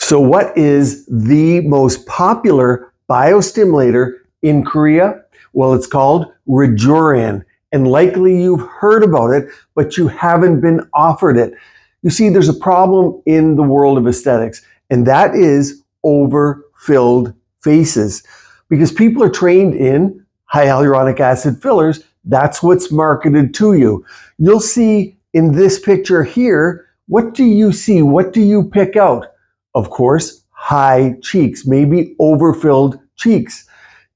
So what is the most popular biostimulator in Korea? Well, it's called Rejuran, and likely you've heard about it, but you haven't been offered it. You see, there's a problem in the world of aesthetics, and that is overfilled faces. Because people are trained in high hyaluronic acid fillers, that's what's marketed to you. You'll see in this picture here, what do you see? What do you pick out? Of course, high cheeks, maybe overfilled cheeks.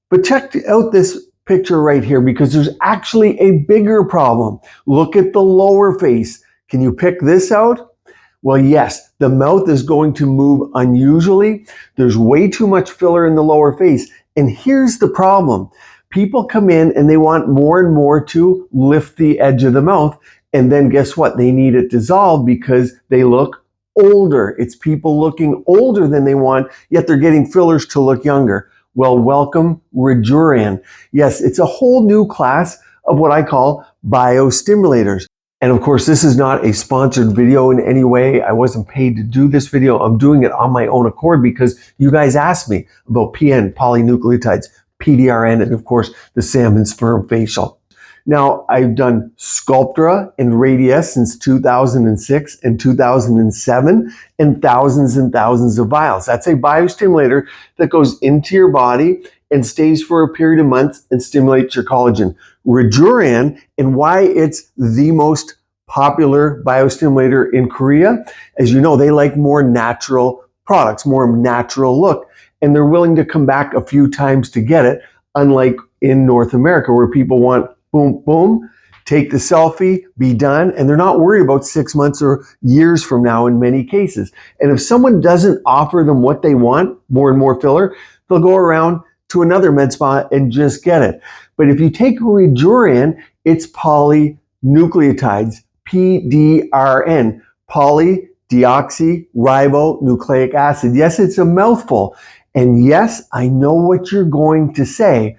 But check out this picture right here, because there's actually a bigger problem. Look at the lower face. Can you pick this out? Well, yes, the mouth is going to move unusually. There's way too much filler in the lower face. And here's the problem. People come in and they want more and more to lift the edge of the mouth. And then guess what? They need it dissolved because they look older. It's people looking older than they want, yet they're getting fillers to look younger. Well, welcome Rejuran. Yes, it's a whole new class of what I call biostimulators. And of course, this is not a sponsored video in any way. I wasn't paid to do this video. I'm doing it on my own accord because you guys asked me about PN, polynucleotides, PDRN, and of course, the salmon sperm facial. Now, I've done SCULPTRA and RADIESSE since 2006 and 2007, and thousands of vials. That's a biostimulator that goes into your body and stays for a period of months and stimulates your collagen. Rejuran, and why it's the most popular biostimulator in Korea, as you know, they like more natural products, more natural look, and they're willing to come back a few times to get it, unlike in North America where people want boom, boom, take the selfie, be done, and they're not worried about 6 months or years from now in many cases. And if someone doesn't offer them what they want, more and more filler, they'll go around to another med spa and just get it. But if you take Rejuran, it's polynucleotides, PDRN, POLYDEOXYRIBONUCLEIC acid. Yes, it's a mouthful. And yes, I know what you're going to say.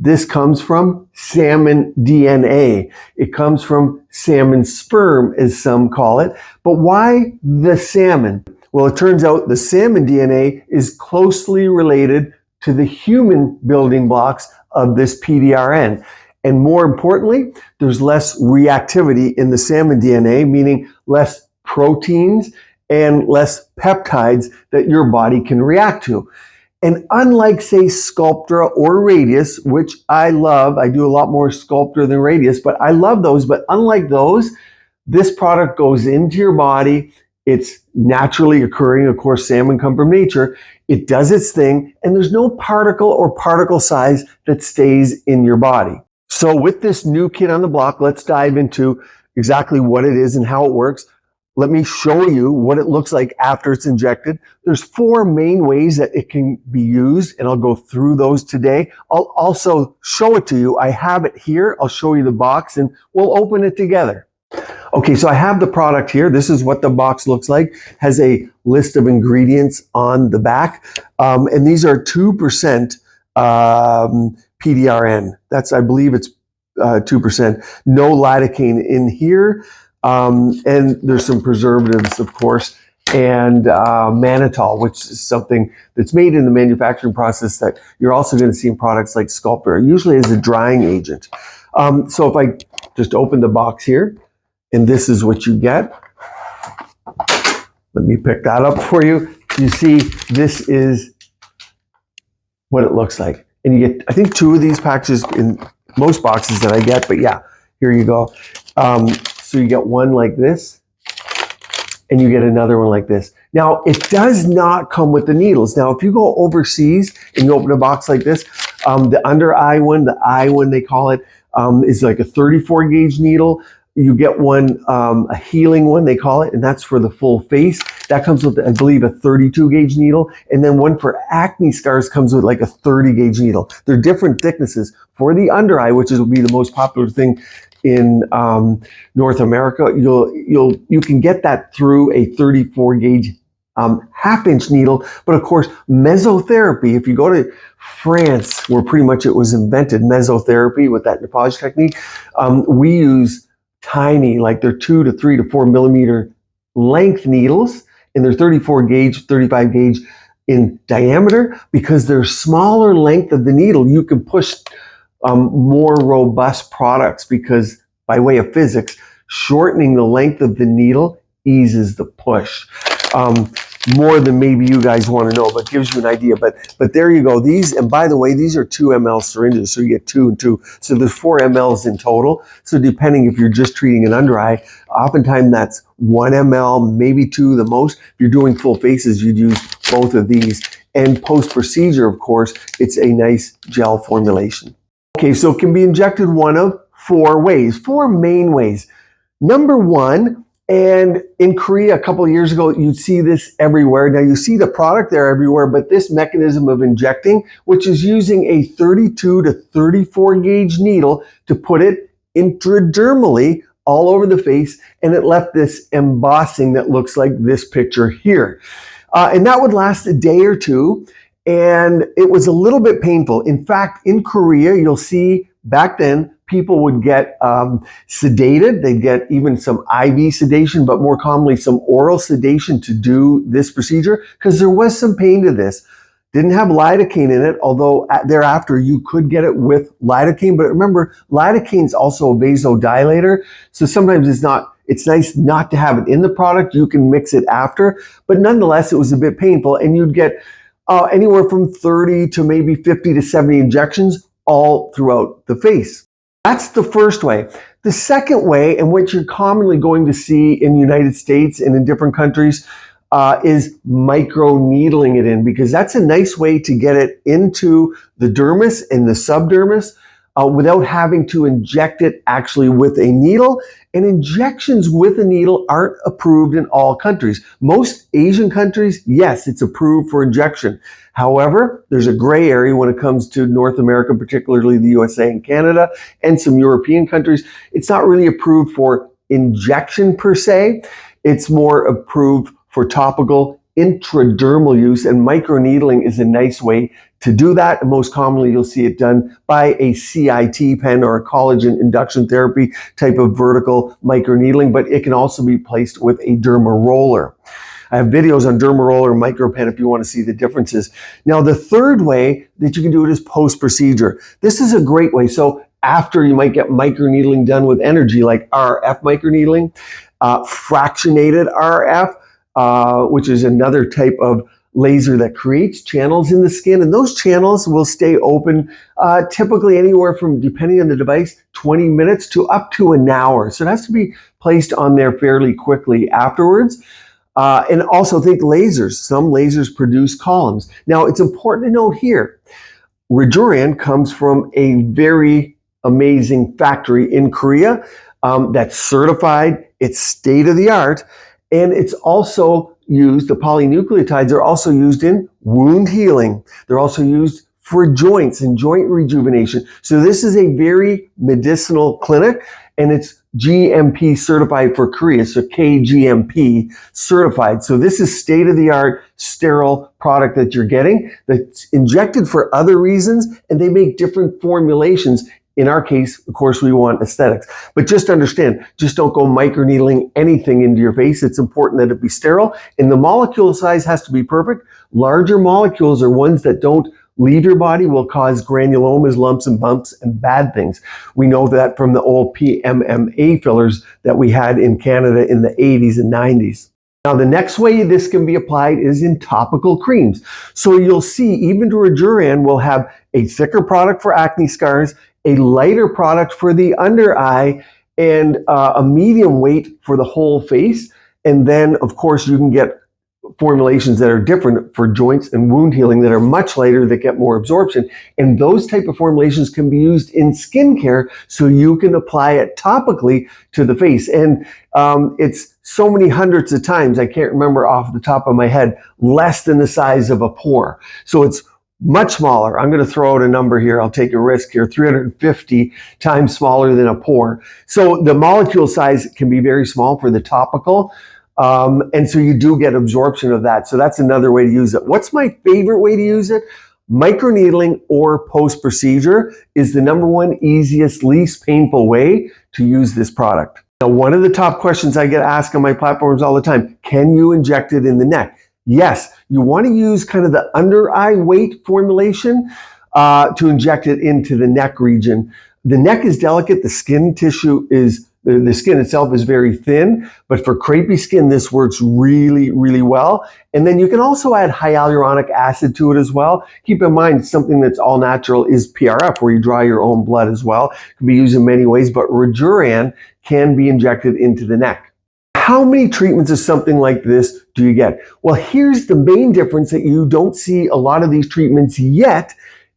This comes from salmon DNA. It comes from salmon sperm, as some call it. But why the salmon? Well, it turns out the salmon DNA is closely related to the human building blocks of this PDRN. And more importantly, there's less reactivity in the salmon DNA, meaning less proteins and less peptides that your body can react to. And unlike, say, SCULPTRA or RADIESSE, which I love, I do a lot more SCULPTRA than RADIESSE, but I love those. But unlike those, this product goes into your body. It's naturally occurring. Of course, salmon come from nature. It does its thing, and there's no particle or particle size that stays in your body. So with this new kid on the block, let's dive into exactly what it is and how it works. Let me show you what it looks like after it's injected. There's 4 main ways that it can be used, and I'll go through those today. I'll also show it to you. I have it here. I'll show you the box, and we'll open it together. Okay, so I have the product here. This is what the box looks like. Has a list of ingredients on the back, and these are 2% PDRN. That's, I believe it's 2%. No lidocaine in here. And there's some preservatives, of course, and mannitol, which is something that's made in the manufacturing process that you're also going to see in products like SCULPTRA, usually as a drying agent. So if I just open the box here, and this is what you get. Let me pick that up for you. You see, this is what it looks like. And you get, I think, 2 of these packages in most boxes that I get, but yeah, here you go. So you get one like this, and you get another one like this. Now, it does not come with the needles. Now, if you go overseas and you open a box like this, the under eye one, the eye one they call it, is like a 34 gauge needle. You get one, a healing one, they call it, and that's for the full face. That comes with, I believe, a 32 gauge needle. And then one for acne scars comes with like a 30 gauge needle. They're different thicknesses. For the under eye, which will be the most popular thing in North America, you can get that through a 34 gauge half-inch needle. But of course, mesotherapy, if you go to France, where pretty much it was invented, mesotherapy with that nappage technique, we use tiny, like they're 2 to 3 to 4 millimeter length needles, and they're 34 gauge, 35 gauge in diameter. Because they're smaller length of the needle, you can push more robust products, because by way of physics, shortening the length of the needle eases the push. More than maybe you guys want to know, but gives you an idea. But there you go. These, and by the way, these are 2 ml syringes, so you get 2 and 2. So there's 4 mLs in total. So depending if you're just treating an under eye, oftentimes that's 1 ml, maybe 2 the most. If you're doing full faces, you'd use both of these. And post-procedure, of course, it's a nice gel formulation. Okay, so it can be injected one of 4 ways, 4 main ways. Number 1, and in Korea a couple of years ago, you'd see this everywhere. Now you see the product there everywhere, but this mechanism of injecting, which is using a 32 to 34 gauge needle to put it intradermally all over the face, and it left this embossing that looks like this picture here. And that would last a day or 2, and it was a little bit painful. In fact, in Korea, you'll see back then, people would get sedated. They'd get even some IV sedation, but more commonly some oral sedation to do this procedure, because there was some pain to this. Didn't have lidocaine in it, although thereafter you could get it with lidocaine. But remember, lidocaine is also a vasodilator, so sometimes it's nice not to have it in the product. You can mix it after, but nonetheless, it was a bit painful, and you'd get anywhere from 30 to maybe 50 to 70 injections all throughout the face. That's the first way. The second way, and what you're commonly going to see in the United States and in different countries, is microneedling it in, because that's a nice way to get it into the dermis and the subdermis without having to inject it actually with a needle. And injections with a needle aren't approved in all countries. Most Asian countries, yes, it's approved for injection. However, there's a gray area when it comes to North America, particularly the USA and Canada, and some European countries. It's not really approved for injection per se. It's more approved for topical intradermal use, and microneedling is a nice way to do that. And most commonly, you'll see it done by a CIT pen or a collagen induction therapy type of vertical microneedling, but it can also be placed with a derma roller. I have videos on derma roller and micropen if you want to see the differences. Now, the third way that you can do it is post-procedure. This is a great way. So after, you might get microneedling done with energy, like RF microneedling, fractionated RF, which is another type of laser that creates channels in the skin, and those channels will stay open typically anywhere from, depending on the device, 20 minutes to up to an hour. So it has to be placed on there fairly quickly afterwards. And also think lasers. Some lasers produce columns. Now, it's important to note here, Rejuran comes from a very amazing factory in Korea that's certified. It's state-of-the-art, and it's also used, the polynucleotides are also used in wound healing. They're also used for joints and joint rejuvenation. So this is a very medicinal clinic, and it's GMP certified for Korea, so KGMP certified. So this is state-of-the-art sterile product that you're getting that's injected for other reasons, and they make different formulations. In our case, of course, we want aesthetics. But just understand, just don't go microneedling anything into your face. It's important that it be sterile, and the molecule size has to be perfect. Larger molecules are ones that don't leave your body, will cause granulomas, lumps and bumps, and bad things. We know that from the old PMMA fillers that we had in Canada in the 80s and 90s. Now, the next way this can be applied is in topical creams. So you'll see, even to Rejuran, we'll have a thicker product for acne scars, a lighter product for the under eye, and a medium weight for the whole face. And then, of course, you can get formulations that are different for joints and wound healing that are much lighter, that get more absorption. And those type of formulations can be used in skincare, so you can apply it topically to the face. And it's so many hundreds of times, I can't remember off the top of my head, less than the size of a pore. So it's much smaller. I'm going to throw out a number here. I'll take a risk here. 350 times smaller than a pore. So the molecule size can be very small for the topical. And so you do get absorption of that. So that's another way to use it. What's my favorite way to use it? Microneedling or post-procedure is the #1 easiest, least painful way to use this product. Now, one of the top questions I get asked on my platforms all the time, can you inject it in the neck? Yes, you want to use kind of the under eye weight formulation to inject it into the neck region. The neck is delicate, the skin tissue is, the skin itself is very thin, but for crepey skin, this works really, really well. And then you can also add hyaluronic acid to it as well. Keep in mind, something that's all natural is PRF, where you draw your own blood as well. It can be used in many ways, but Rejuran can be injected into the neck. How many treatments of something like this do you get? Well, here's the main difference that you don't see a lot of these treatments yet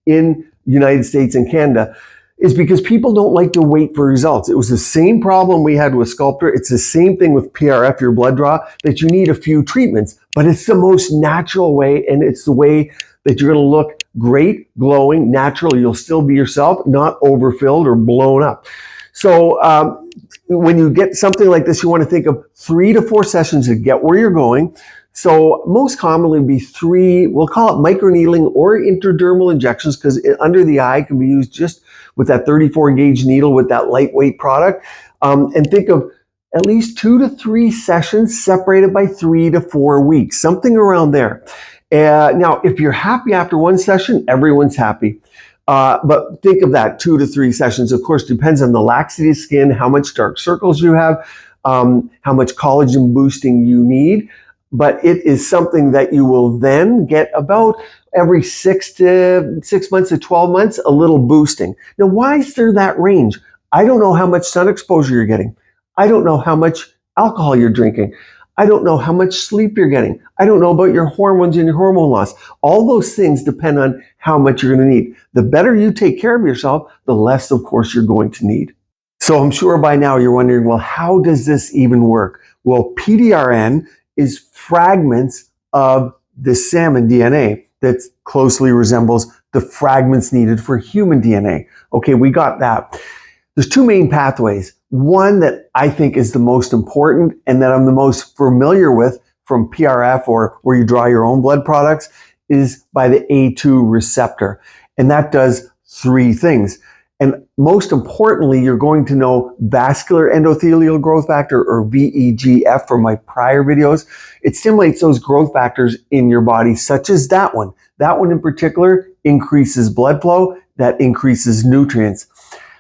in United States and Canada, is because people don't like to wait for results. It was the same problem we had with SCULPTRA. It's the same thing with PRF, your blood draw, that you need a few treatments, but it's the most natural way, and it's the way that you're going to look great, glowing, natural. You'll still be yourself, not overfilled or blown up. So when you get something like this, you want to think of 3 to 4 sessions to get where you're going. So most commonly be 3, we'll call it microneedling or intradermal injections, because under the eye can be used just with that 34 gauge needle with that lightweight product. And think of at least 2 to 3 sessions separated by 3 to 4 weeks, something around there. Now, if you're happy after 1 session, everyone's happy. But think of that 2 to 3 sessions. Of course, depends on the laxity of skin, how much dark circles you have, how much collagen boosting you need. But it is something that you will then get about every 6 months to 12 months, a little boosting. Now, why is there that range? I don't know how much sun exposure you're getting. I don't know how much alcohol you're drinking. I don't know how much sleep you're getting. I don't know about your hormones and your hormone loss. All those things depend on how much you're going to need. The better you take care of yourself, the less, of course, you're going to need. So I'm sure by now you're wondering, well, how does this even work? Well, PDRN is fragments of the salmon DNA that closely resembles the fragments needed for human DNA. Okay, we got that. There's 2 main pathways. One that I think is the most important and that I'm the most familiar with from PRF, or where you draw your own blood products, is by the A2 receptor. And that does 3 things. And most importantly, you're going to know vascular endothelial growth factor, or VEGF, from my prior videos. It stimulates those growth factors in your body, such as that one. That one in particular increases blood flow, that increases nutrients.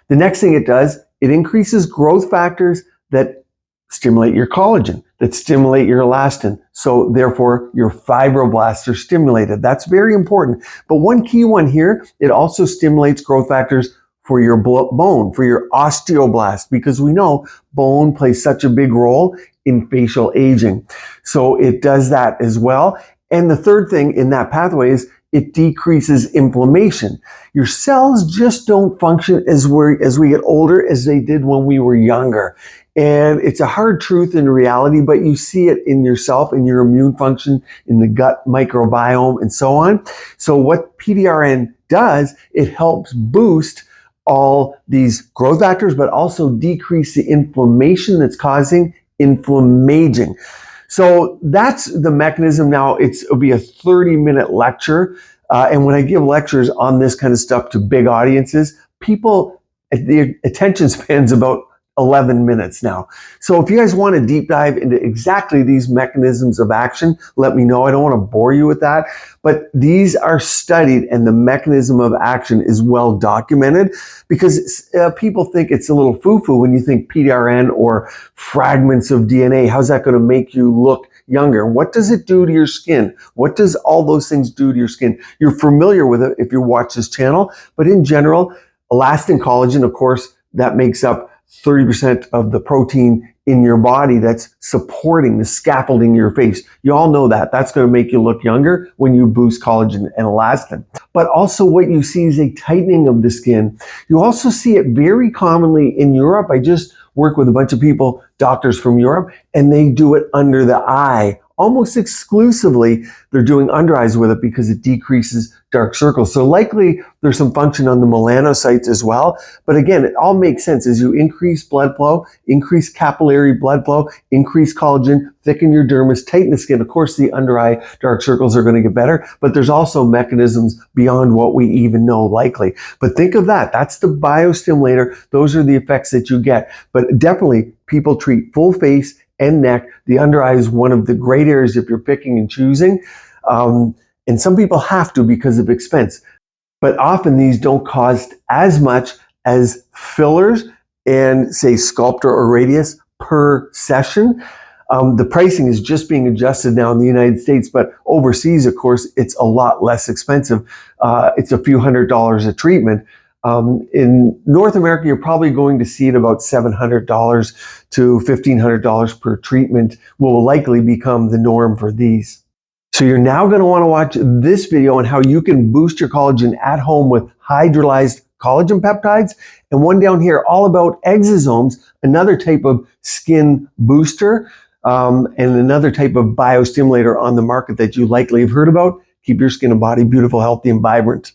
The next thing it does, it increases growth factors that stimulate your collagen, that stimulate your elastin. So therefore, your fibroblasts are stimulated. That's very important. But one key one here, it also stimulates growth factors for your bone, for your osteoblast, because we know bone plays such a big role in facial aging. So it does that as well. And the third thing in that pathway is it decreases inflammation. Your cells just don't function as we get older as they did when we were younger. And it's a hard truth in reality, but you see it in yourself, in your immune function, in the gut microbiome, and so on. So what PDRN does, it helps boost all these growth factors, but also decrease the inflammation that's causing inflammaging. So that's the mechanism. Now it'll be a 30-minute lecture. And when I give lectures on this kind of stuff to big audiences, people, the attention span's about 11 minutes now. So if you guys want to deep dive into exactly these mechanisms of action, let me know. I don't want to bore you with that, but these are studied and the mechanism of action is well documented, because people think it's a little foo-foo when you think PDRN or fragments of DNA. How's that going to make you look younger? What does it do to your skin? What does all those things do to your skin? You're familiar with it if you watch this channel, but in general, elastin collagen, of course, that makes up 30% of the protein in your body that's supporting the scaffolding in your face. You all know that. That's going to make you look younger when you boost collagen and elastin. But also what you see is a tightening of the skin. You also see it very commonly in Europe. I just work with a bunch of people, doctors from Europe, and they do it under the eye almost exclusively they're doing under eyes with it because it decreases dark circles. So likely there's some function on the melanocytes as well. But again, it all makes sense as you increase blood flow, increase capillary blood flow, increase collagen, thicken your dermis, tighten the skin. Of course, the under eye dark circles are going to get better, but there's also mechanisms beyond what we even know likely. But think of that. That's the biostimulator. Those are the effects that you get. But definitely people treat full face and neck. The under eye is one of the great areas if you're picking and choosing. And some people have to because of expense. But often these don't cost as much as fillers and say SCULPTRA or RADIESSE per session. The pricing is just being adjusted now in the United States, but overseas, of course, it's a lot less expensive. It's a few $100s a treatment. In North America, you're probably going to see it about $700 to $1,500 per treatment will likely become the norm for these. So you're now going to want to watch this video on how you can boost your collagen at home with hydrolyzed collagen peptides, and one down here all about exosomes, another type of skin booster, and another type of biostimulator on the market that you likely have heard about. Keep your skin and body beautiful, healthy, and vibrant.